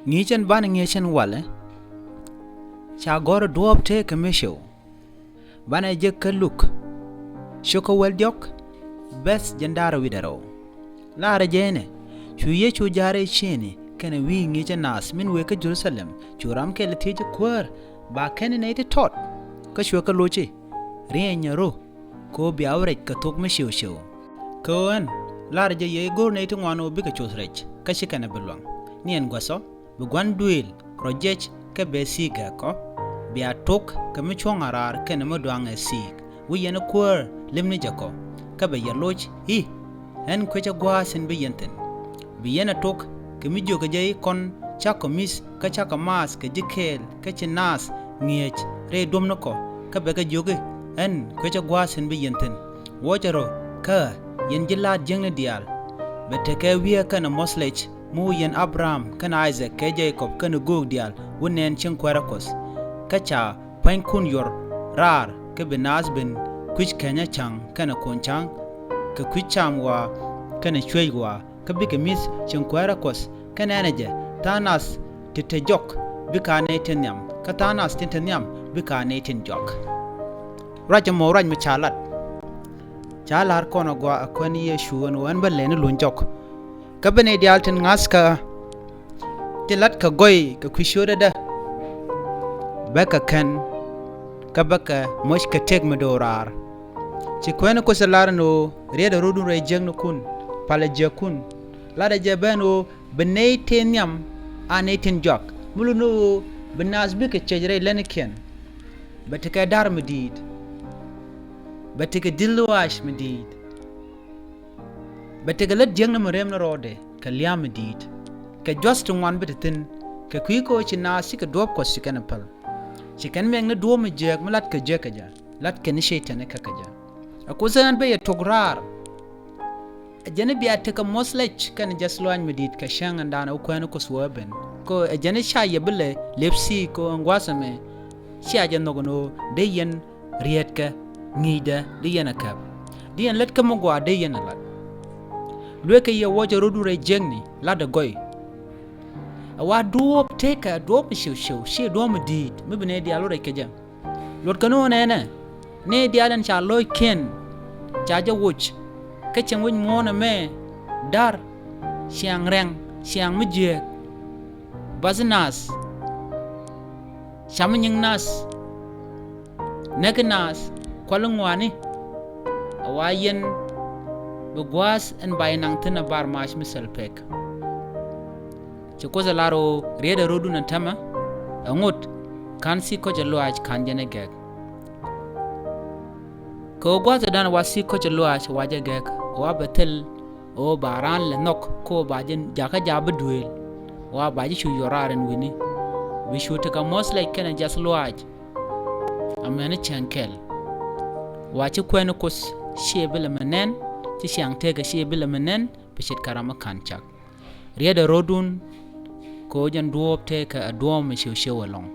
Ngichan ban ngichan wale cha gor duop te kamisho bana je kaluk shoko weldiok bes jandara widaro lara jene chuye chu jare chene kana wi ngichan nas min we ka Jerusalem churam ke letije kwar ba ken ne te tot ka shwaka lochi rienya ro ko bi awre ka tok misho sho ko an lara je ye gor ne te ngwano bi ka chosrech ka shikana belwang nien gwaso bugwan duel project ke besiga ko bia tok ke michong arar ke ne modwang esig wi yen kwar limni jako ka be yaloch hi en kwecha gwasen be yenten bi yen tok ke mi joga jay kon chako mis ka chaka mas ke jikel ke chinas nghiech re domno ko ka be ga joge en kwecha gwasen be yenten wojaro ka yen jilad jengne dial beteke wiya kana moslech mu yen Abraham kana Isaac ke Jacob kana gog dial wonen chen kwarakos kacha pain kun yor rar ke benaz ben kuch kenya chang kana konchang ke kucham wa kana chweywa ke bi ke mis chen kwarakos kana eneje tanas titejok bikane tenyam ka tanas tenyam bikane tenjok rajamo raj machalat chalar kono gwa akwani yeshu wan balene lunjok kabane dialten ngaska tilat ka goy ka kushoda da baka kan kabaka mosh ka teg madorar ci kwena ko salarno reda rodun re jengno kun pala je kun lada je beno beneten yam aneten jok muluno benas bi ka chejre leneken bataka dar medid bataka dilwash medid betegalet jeng na marem na rode ka liam dit ka just wan betin ka kuiko china sika dop ko sika na pal chikan meng na do me jeg malat ka je ka ja lat ka ni shaytan ka ka ja akuzan be tograr ajene biya te ka moslech kan jasloan medit ka shang andana ko en ko swaben ko ajene sha yebele lepsi ko ngwasame sha jannogono de yen riet ka ngida de yen akap de yen let ka mo gwa de yen lat lweke ye woja rodu re jengni lada goy awa duop teka duop shiw she duom dit mibne di alore keja lot kanu ne di alan cha loy ken chaja wuch kechen won mona me dar siang reng siang mije baznas chamnying nas negnas kwalungwani awa yen bugwas en bayanang tena bar mash misal pek chikoza laro reda rodu nan tama angut kansi ko jaloaj kanjene gek ko gwaza dan wasi ko jaloaj waje gek wa betel o baran le nok ko bajen jaka jabe duel wa baji shu yoraren wini we shoot ka most like kana just loaj amene chankel wachi kwenu kos shebele menen ti siang tega shi bila menen pishit karama kanchak rieda rodun ko jan duop te ka duom me shiw shiw along